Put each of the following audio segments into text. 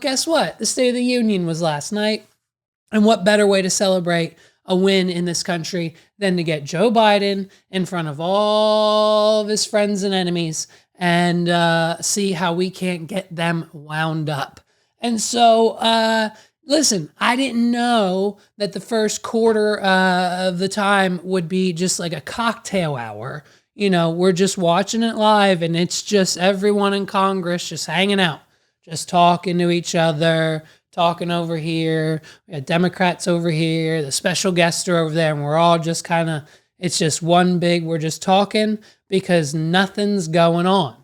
guess what? The State of the Union was last night. And what better way to celebrate a win in this country than to get Joe Biden in front of all of his friends and enemies and see how we can't get them wound up. And so, listen, I didn't know that the first quarter of the time would be just like a cocktail hour. You know, we're just watching it live and it's just everyone in Congress just hanging out, just talking to each other, talking over here. We got Democrats over here, the special guests are over there, and we're all just kind of, it's just one big, we're just talking because nothing's going on.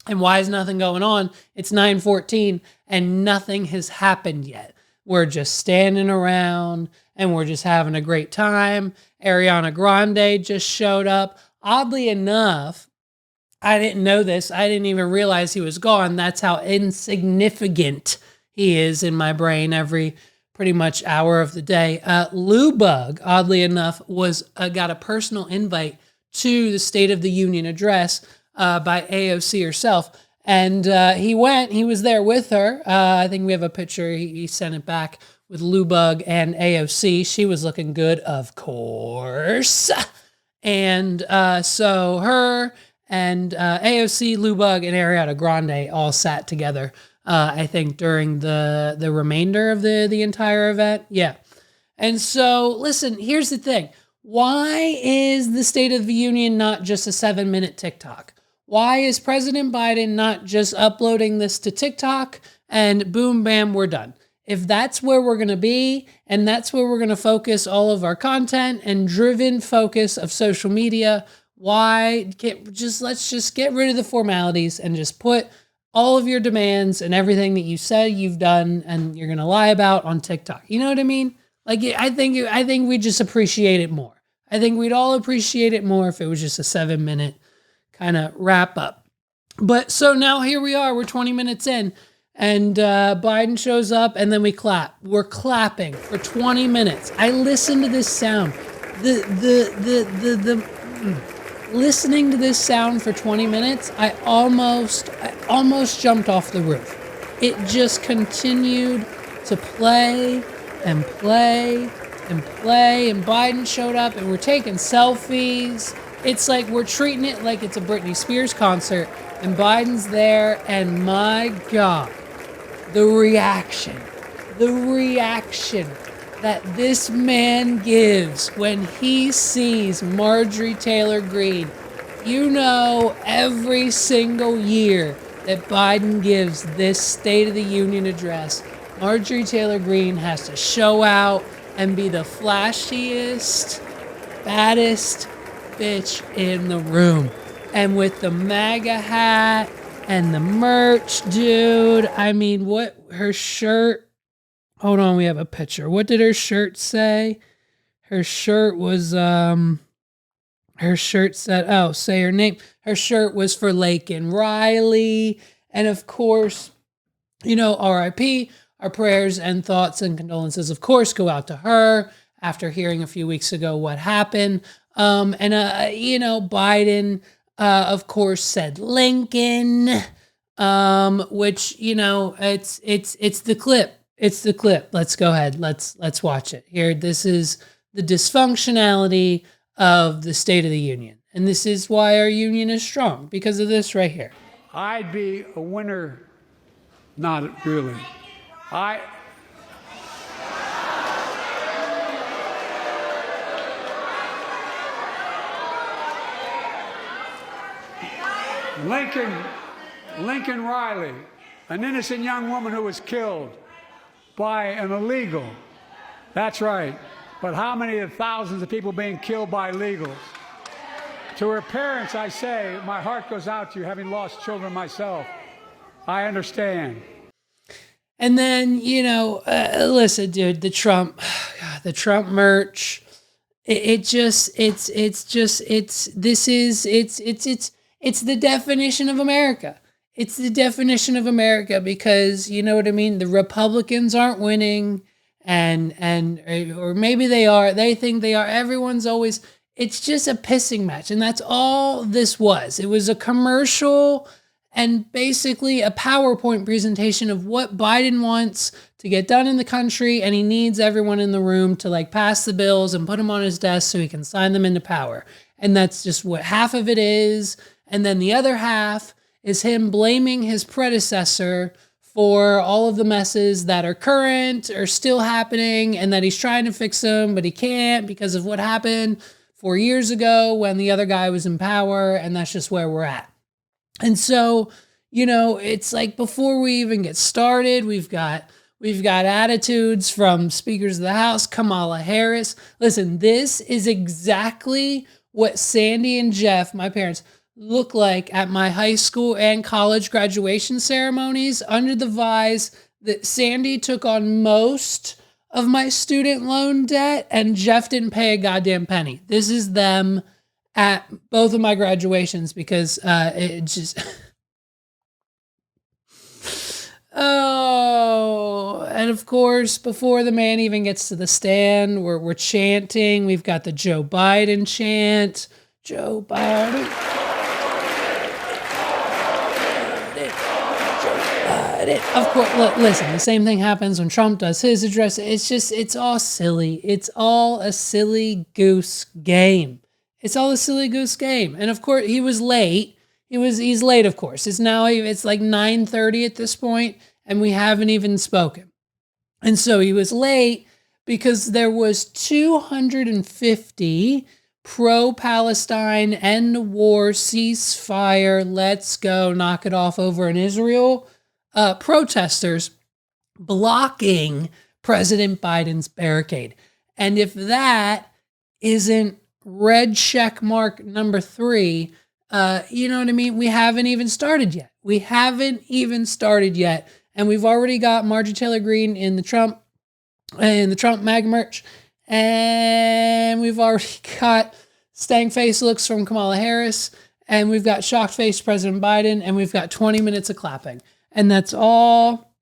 And why is nothing going on? It's 9:14 and nothing has happened yet. We're just standing around and we're just having a great time. Ariana Grande just showed up. Oddly enough, I didn't know this. I didn't even realize he was gone. That's how insignificant he is in my brain every pretty much hour of the day. Lou Bug, oddly enough, was got a personal invite to the State of the Union address by AOC herself. And he went, he was there with her. I think we have a picture. He sent it back with Lou Bug and AOC. She was looking good, of course. And so her and AOC, Lou Bug, and Ariana Grande all sat together, I think, during the remainder of the entire event. Yeah. And so, listen, here's the thing. Why is the State of the Union not just a 7-minute TikTok? Why is President Biden not just uploading this to TikTok and boom, bam, we're done? If that's where we're going to be and that's where we're going to focus all of our content and driven focus of social media, why can't let's just get rid of the formalities and just put all of your demands and everything that you said you've done and you're going to lie about on TikTok. You know what I mean? Like, I think we just appreciate it more. I think we'd all appreciate it more if it was just a 7-minute kind of wrap up. But so now here we are, we're 20 minutes in and Biden shows up and then we clap. We're clapping for 20 minutes. I listened to this sound. Listening to this sound for 20 minutes, I almost jumped off the roof. It just continued to play and play and play, and Biden showed up and we're taking selfies. It's like we're treating it like it's a Britney Spears concert and Biden's there, and my God, the reaction that this man gives when he sees Marjorie Taylor Greene. You know, every single year that Biden gives this State of the Union address, Marjorie Taylor Greene has to show out and be the flashiest, baddest bitch in the room. And with the MAGA hat and the merch, dude, I mean, what her shirt, hold on, we have a picture. What did her shirt say? Her shirt was, her shirt said, oh, say her name. Her shirt was for Laken Riley. And of course, you know, RIP, our prayers and thoughts and condolences, of course, go out to her after hearing a few weeks ago what happened. You know, Biden, of course, said Lincoln, which, you know, it's the clip. It's the clip. Let's go ahead. Let's watch it. Here, this is the dysfunctionality of the State of the Union. And this is why our union is strong, because of this right here. I'd be a winner. Not really. Lincoln Riley, an innocent young woman who was killed by an illegal. That's right. But how many of the thousands of people being killed by illegals? To her parents, I say, my heart goes out to you, having lost children myself. I understand. And then, you know, listen, dude, the Trump merch, it's the definition of America. It's the definition of America because, you know what I mean? The Republicans aren't winning or maybe they are, they think they are. Everyone's always, it's just a pissing match. And that's all this was. It was a commercial and basically a PowerPoint presentation of what Biden wants to get done in the country. And he needs everyone in the room to like pass the bills and put them on his desk so he can sign them into power. And that's just what half of it is. And then the other half is him blaming his predecessor for all of the messes that are current or still happening, and that he's trying to fix them, but he can't because of what happened 4 years ago when the other guy was in power. And that's just where we're at. And so, it's like before we even get started, we've got attitudes from speakers of the House, Kamala Harris. Listen, this is exactly what Sandy and Jeff, my parents, look like at my high school and college graduation ceremonies, under the vise that Sandy took on most of my student loan debt and Jeff didn't pay a goddamn penny. This is them at both of my graduations, because it just oh, and of course, before the man even gets to the stand, we're chanting. We've got the Joe Biden chant. Joe Biden. Of course, look, listen, the same thing happens when Trump does his address. It's all silly. It's all a silly goose game. It's all a silly goose game. And of course, he was late. He's late, of course. It's like 9:30 at this point, and we haven't even spoken. And so he was late because there was 250 pro-Palestine, end the war, ceasefire, let's go, knock it off over in Israel, protesters blocking President Biden's barricade. And if that isn't red check mark number 3, you know what I mean? We haven't even started yet. And we've already got Marjorie Taylor Greene in the Trump MAGA merch. And we've already got stank face looks from Kamala Harris. And we've got shocked face President Biden. And we've got 20 minutes of clapping. And that's all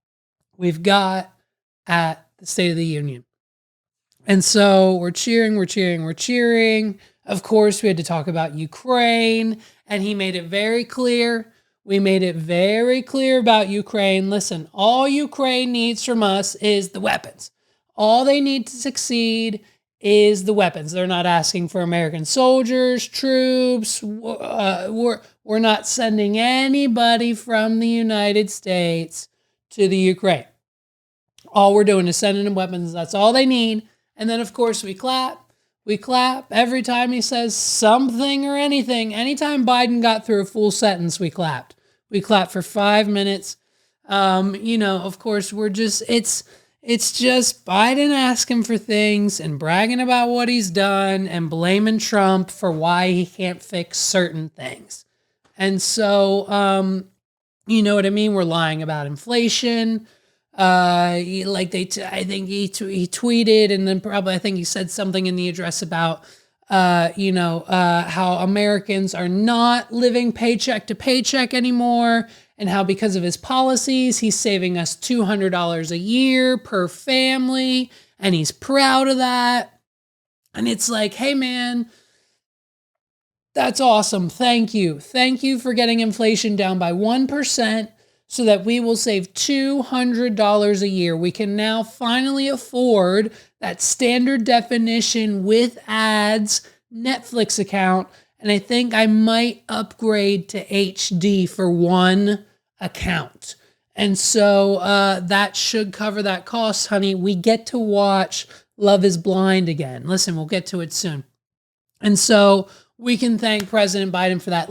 we've got at the State of the Union. And so we're cheering. Of course, we had to talk about Ukraine, and he made it very clear. We made it very clear about Ukraine. Listen, all Ukraine needs from us is the weapons. All they need to succeed is the weapons. They're not asking for American soldiers, troops. We're not sending anybody from the United States to the Ukraine. All we're doing is sending them weapons. That's all they need. And then, of course, we clap. We clap every time he says something or anything. Anytime Biden got through a full sentence, we clapped. We clapped for 5 minutes. Of course, it's just Biden asking for things and bragging about what he's done and blaming Trump for why he can't fix certain things. And so, you know what I mean? We're lying about inflation. I think he tweeted, and then probably I think he said something in the address about, how Americans are not living paycheck to paycheck anymore, and how because of his policies, he's saving us $200 a year per family, and he's proud of that. And it's like, hey man, that's awesome. Thank you. Thank you for getting inflation down by 1%. So that we will save $200 a year. We can now finally afford that standard definition with ads Netflix account. And I think I might upgrade to HD for one account. And so that should cover that cost, honey. We get to watch Love is Blind again. Listen, we'll get to it soon. And so we can thank President Biden for that.